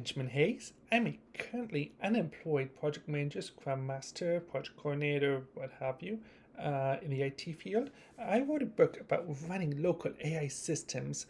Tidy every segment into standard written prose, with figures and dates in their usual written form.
Benjamin Hayes. I'm a currently unemployed project manager, scrum master, project coordinator, what have you, in the IT field. I wrote a book about running local AI systems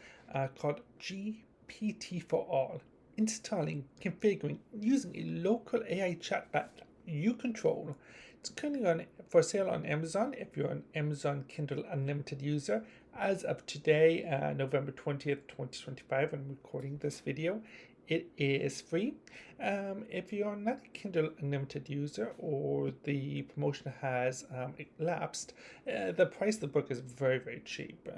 called GPT for All. Installing, configuring, using a local AI chatbot that you control. It's currently for sale on Amazon if you're an Amazon Kindle Unlimited user. As of today, November 20th, 2025, I'm recording this video. It is free. If you're not a Kindle Unlimited user or the promotion has elapsed, the price of the book is very, very cheap.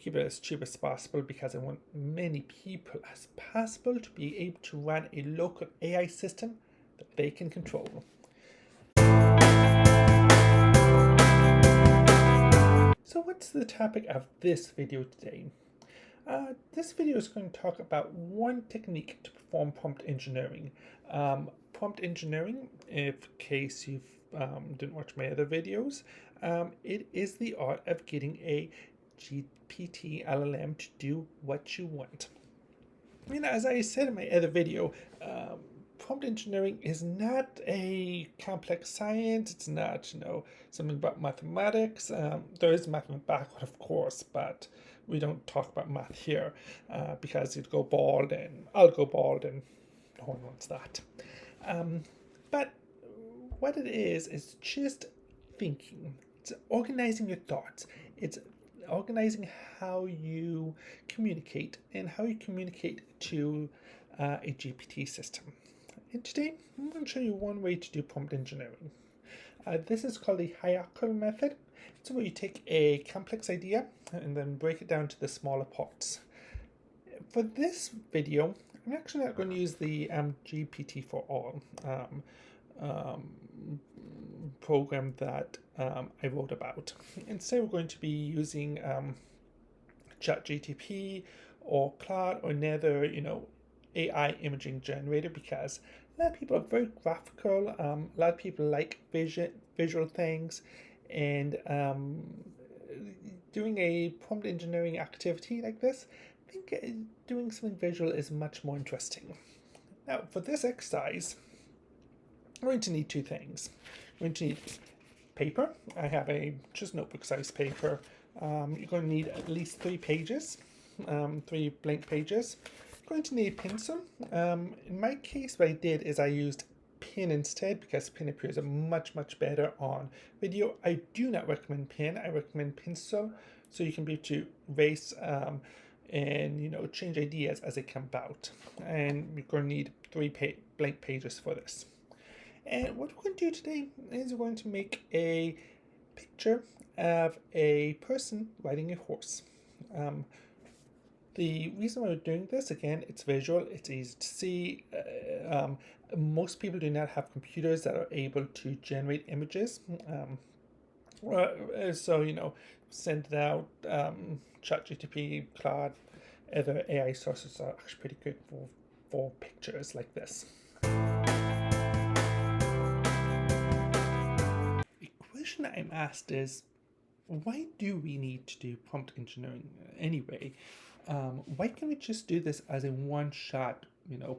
Keep it as cheap as possible because I want many people as possible to be able to run a local AI system that they can control. So what's the topic of this video today? This video is going to talk about one technique to perform prompt engineering. Prompt engineering, in case you didn't watch my other videos, it is the art of getting a GPT LLM to do what you want. I mean, as I said in my other video, prompt engineering is not a complex science. It's not, something about mathematics. There is math in the background, of course, but we don't talk about math here because you'd go bald and I'll go bald and no one wants that. But what it is just thinking. It's organizing your thoughts. It's organizing how you communicate and how you communicate to a GPT system. And today, I'm going to show you one way to do prompt engineering. This is called the hierarchical method. It's where you take a complex idea and then break it down to the smaller parts. For this video, I'm actually not going to use the GPT for All program that I wrote about. Instead, we're going to be using ChatGPT or Claude or another, AI imaging generator because a lot of people are very graphical. A lot of people like visual things, and doing a prompt engineering activity like this, I think doing something visual is much more interesting. Now, for this exercise, we're going to need two things. We're going to need paper. I have a just notebook size paper. You're going to need at least 3 pages, 3 blank pages. You're going to need a pencil. In my case, what I did is I used pen instead because pen appears much better on video. I do not recommend pen. I recommend pencil so you can be able to erase and change ideas as they come about. And you're going to need 3 blank pages for this. And what we're going to do today is we're going to make a picture of a person riding a horse. The reason why we're doing this, again, it's visual, it's easy to see. Most people do not have computers that are able to generate images. So, send it out. ChatGPT, Claude, other AI sources are actually pretty good for pictures like this. The question I'm asked is, why do we need to do prompt engineering anyway? Why can't we just do this as a one-shot,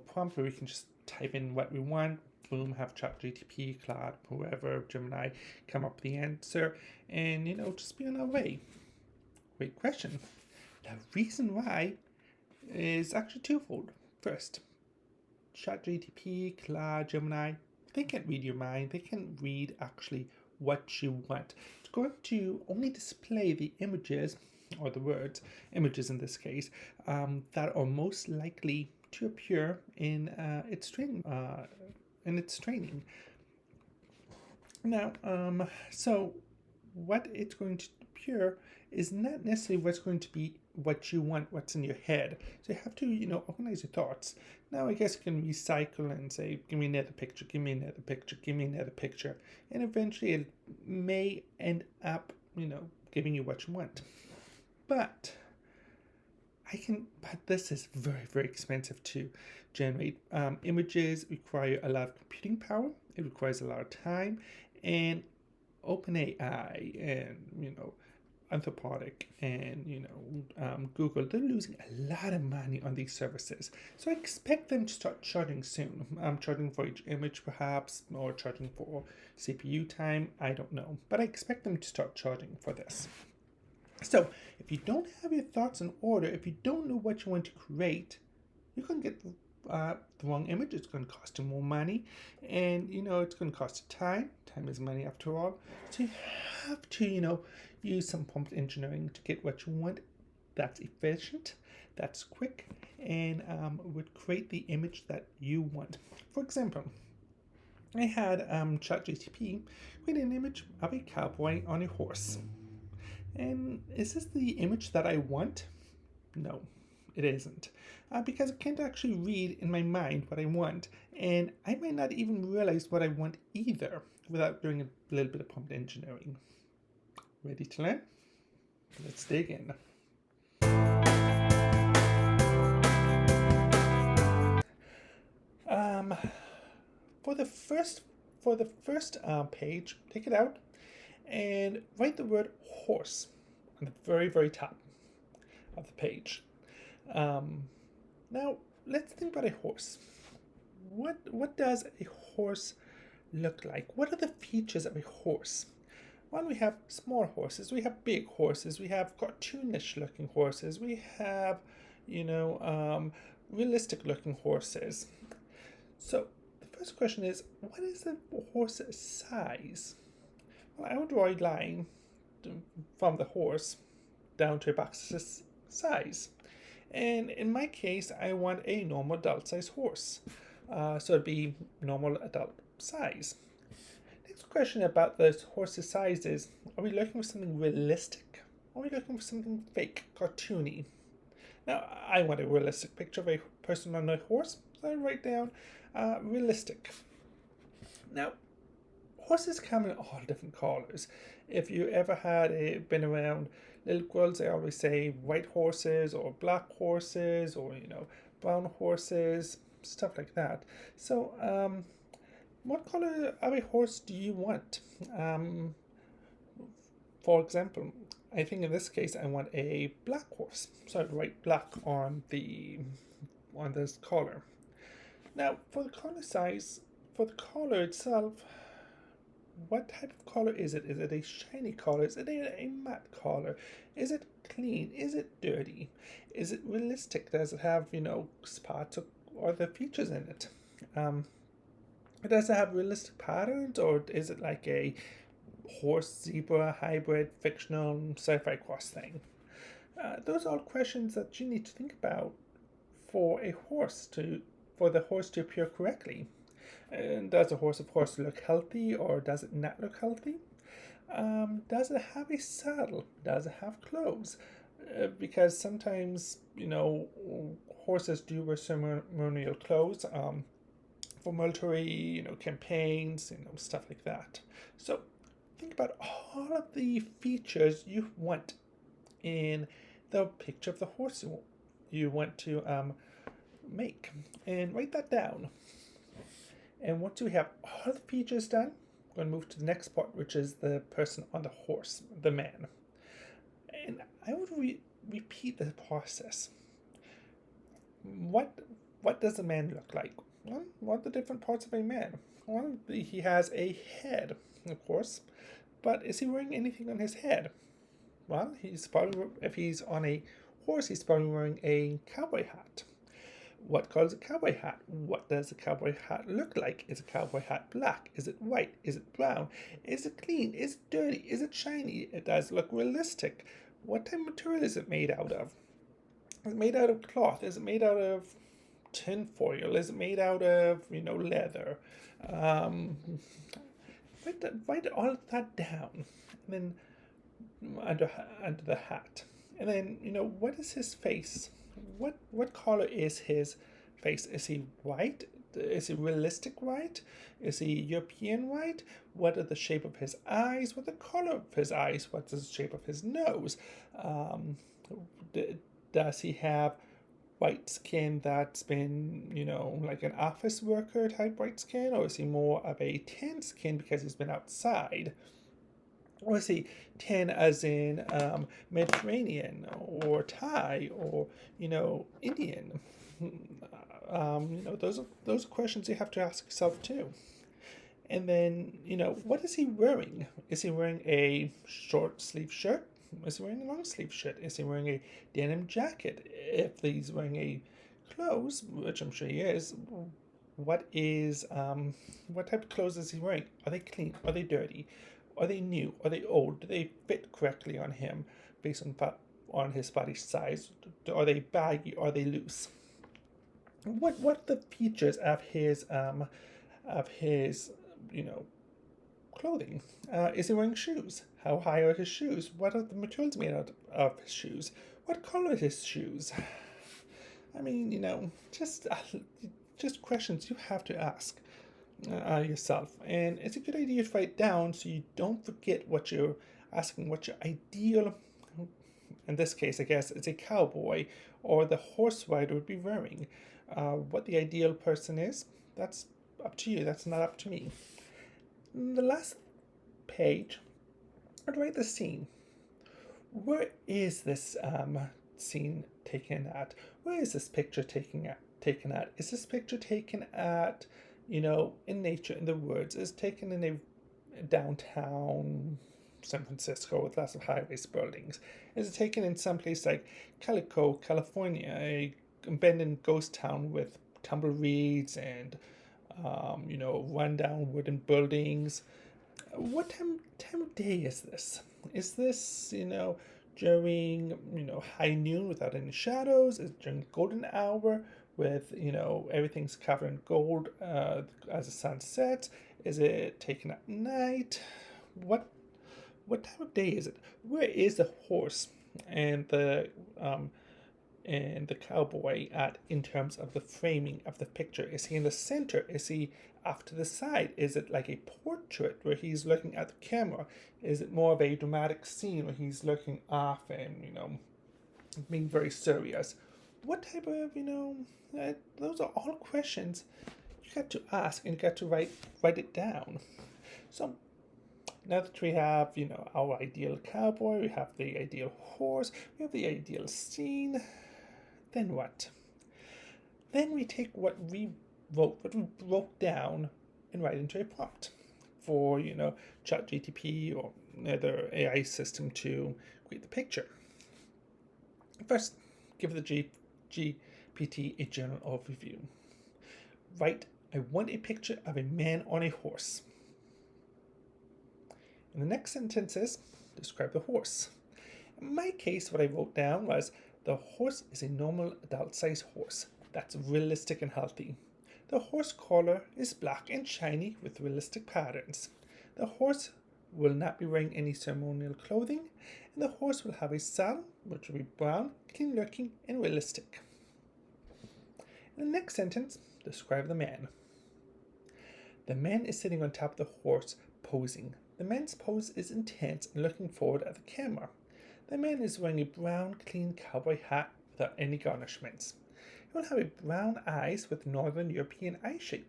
prompt where we can just type in what we want, boom, have ChatGPT, Claude, whoever, Gemini, come up with the answer, and, just be on our way? Great question. The reason why is actually twofold. First, ChatGPT, Claude, Gemini, they can't read your mind. They can't read actually what you want. It's going to only display the images or the words, images in this case, that are most likely to appear in its training. Now, so what it's going to appear is not necessarily what's going to be what you want, what's in your head. So you have to, organize your thoughts. Now, I guess you can recycle and say, give me another picture, give me another picture, give me another picture. And eventually it may end up, giving you what you want. But this is very, very expensive to generate. Images require a lot of computing power. It requires a lot of time. And OpenAI and, Anthropic and Google, they're losing a lot of money on these services. So I expect them to start charging soon. Charging for each image perhaps, or charging for CPU time, I don't know. But I expect them to start charging for this. So if you don't have your thoughts in order, if you don't know what you want to create, you can get the wrong image. It's going to cost you more money, and it's going to cost you time. Time is money after all. So you have to use some prompt engineering to get what you want. That's efficient, that's quick, and would create the image that you want. For example, I had ChatGPT create an image of a cowboy on a horse. And is this the image that I want? No, it isn't. Because I can't actually read in my mind what I want, and I might not even realize what I want either without doing a little bit of prompt engineering. Ready to learn? Let's dig in. For the first page, take it out and write the word horse on the very, very top of the page. Now, let's think about a horse. What does a horse look like? What are the features of a horse? Well, we have small horses, we have big horses, we have cartoonish looking horses, we have, realistic looking horses. So the first question is, what is the horse's size? Well, I would draw a line from the horse down to a box's size. And in my case, I want a normal adult size horse. So it'd be normal adult size. Next question about this horse's size is, are we looking for something realistic? Or are we looking for something fake, cartoony? Now, I want a realistic picture of a person on a horse, so I write down realistic. Now, horses come in all different colors. If you ever been around little girls, they always say white horses or black horses or brown horses, stuff like that. So what color of a horse do you want? For example, I think in this case I want a black horse, so I'd write black on this collar. Now for the collar size, for the collar itself, what type of collar is it? Is it a shiny collar? Is it a matte collar? Is it clean? Is it dirty? Is it realistic? Does it have, spots or other features in it? Does it have realistic patterns, or is it like a horse-zebra hybrid fictional sci-fi cross thing? Those are all questions that you need to think about for the horse to appear correctly. And does a horse, of course, look healthy, or does it not look healthy? Does it have a saddle? Does it have clothes? Because sometimes, horses do wear ceremonial clothes for military, campaigns, stuff like that. So think about all of the features you want in the picture of the horse you want to make, and write that down. And once we have all the features done, we're going to move to the next part, which is the person on the horse, the man. And I would repeat the process. What does a man look like? Well, what are the different parts of a man? Well, he has a head, of course, but is he wearing anything on his head? Well, he's probably, if he's on a horse, he's probably wearing a cowboy hat. What color is a cowboy hat? What does a cowboy hat look like? Is a cowboy hat black? Is it white? Is it brown? Is it clean? Is it dirty? Is it shiny? It does look realistic. What type of material is it made out of? Is it made out of cloth? Is it made out of tin foil? Is it made out of, leather? Write all of that down. And then under the hat. And then, what is his face? What color is his face? Is he white? Is he realistic white? Is he European white? What are the shape of his eyes? What the color of his eyes? What's the shape of his nose? Does he have white skin that's been, like an office worker type white skin? Or is he more of a tan skin because he's been outside? Or say 10 as in Mediterranean or Thai or, Indian? Those are questions you have to ask yourself too. And then, what is he wearing? Is he wearing a short sleeve shirt? Is he wearing a long sleeve shirt? Is he wearing a denim jacket? If he's wearing a clothes, which I'm sure he is, what type of clothes is he wearing? Are they clean? Are they dirty? Are they new? Are they old? Do they fit correctly on him based on his body size? Are they baggy? Are they loose? What are the features of his you know clothing? Is he wearing shoes? How high are his shoes? What are the materials made out of his shoes? What color are his shoes? I mean, just questions you have to ask yourself, and it's a good idea to write down so you don't forget what you're asking. What your ideal, in this case, I guess, it's a cowboy or the horse rider would be wearing. What the ideal person is, that's up to you. That's not up to me. The last page, I'd write the scene. Where is this scene taken at? Where is this picture taken at? Is this picture taken at, in nature, in the woods? Is it taken in a downtown San Francisco with lots of high-rise buildings? Is it taken in some place like Calico, California, a abandoned ghost town with tumbleweeds and rundown wooden buildings? What time of day is this? Is this, during, high noon without any shadows? Is it during golden hour with, everything's covered in gold as the sun sets? Is it taken at night? What time of day is it? Where is the horse and the cowboy at in terms of the framing of the picture? Is he in the center? Is he off to the side? Is it like a portrait where he's looking at the camera? Is it more of a dramatic scene where he's looking off and, being very serious? What type of, those are all questions you got to ask and you got to write it down. So now that we have, our ideal cowboy, we have the ideal horse, we have the ideal scene, then what? Then we take what we wrote down and write into a prompt for, ChatGPT or another AI system to create the picture. First, give the GPT a general overview. Write, I want a picture of a man on a horse. In the next sentences, describe the horse. In my case, what I wrote down was, the horse is a normal adult-sized horse that's realistic and healthy. The horse collar is black and shiny with realistic patterns. The horse will not be wearing any ceremonial clothing, and the horse will have a saddle, which will be brown, clean-looking, and realistic. In the next sentence, describe the man. The man is sitting on top of the horse, posing. The man's pose is intense and looking forward at the camera. The man is wearing a brown, clean cowboy hat without any garnishments. He will have brown eyes with Northern European eye shape.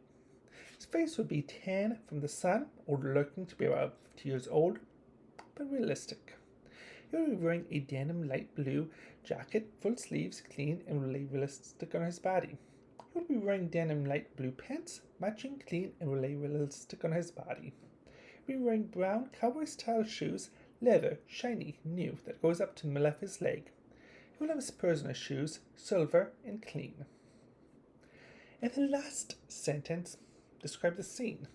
His face would be tan from the sun, or looking to be about 50 years old, but realistic. He will be wearing a denim light blue jacket, full sleeves, clean and really realistic on his body. He will be wearing denim light blue pants, matching, clean and really realistic on his body. He will be wearing brown cowboy-style shoes, leather, shiny, new, that goes up to the middle of his leg. He will have spurs on his shoes, silver and clean. In the last sentence, describe the scene.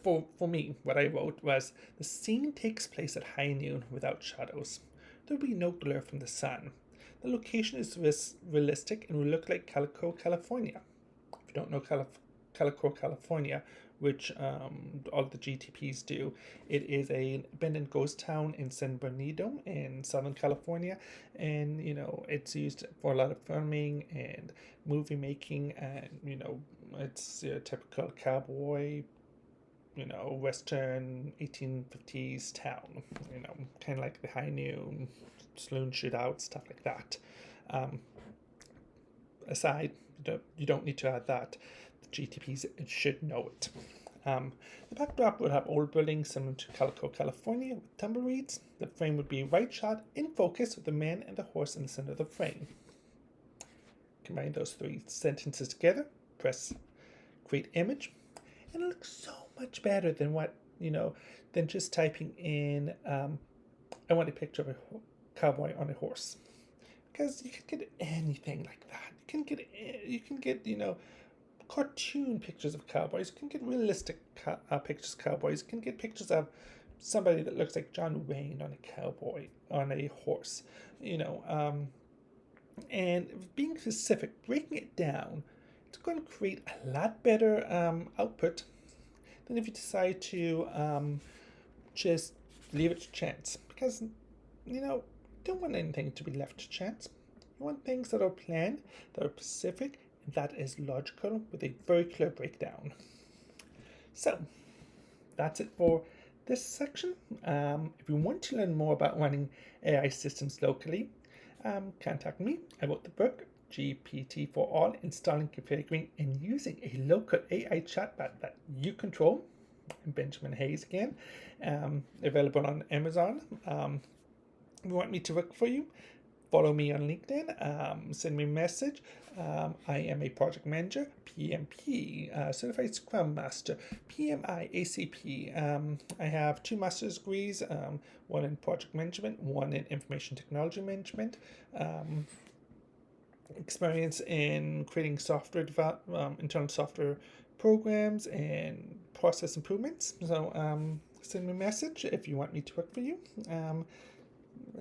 For me, what I wrote was, the scene takes place at high noon without shadows. There will be no glare from the sun. The location is realistic and will look like Calico, California. If you don't know Calico, California, which all the GTPs do, it is an abandoned ghost town in San Bernardino in Southern California, and it's used for a lot of filming and movie making, and it's a typical cowboy, Western 1850s town, kind of like the high noon saloon shootout, stuff like that. Aside, you don't need to add that. The GTPs should know it. The backdrop would have old buildings similar to Calico, California, with tumbleweeds. The frame would be right shot in focus with the man and the horse in the center of the frame. Combine those three sentences together, press create image, and it looks so much better than than just typing in I want a picture of a cowboy on a horse, because you can get anything like that. You can get cartoon pictures of cowboys. You can get realistic pictures of cowboys. You can get pictures of somebody that looks like John Wayne on a cowboy on a horse. And being specific, breaking it down, it's going to create a lot better output than if you decide to just leave it to chance. Because, you don't want anything to be left to chance. You want things that are planned, that are specific, and that is logical with a very clear breakdown. So, that's it for this section. If you want to learn more about running AI systems locally, contact me. I wrote the book, GPT for All, Installing, Configuring, and Using a Local AI Chatbot That You Control. I'm Benjamin Hayes again. Available on Amazon. If you want me to work for you, follow me on LinkedIn. Send me a message. I am a project manager, PMP, certified Scrum Master, PMI, ACP. I have 2 master's degrees, one in project management, one in information technology management. Experience in creating software internal software programs and process improvements. So send me a message if you want me to work for you.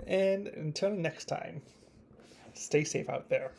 And until next time, stay safe out there.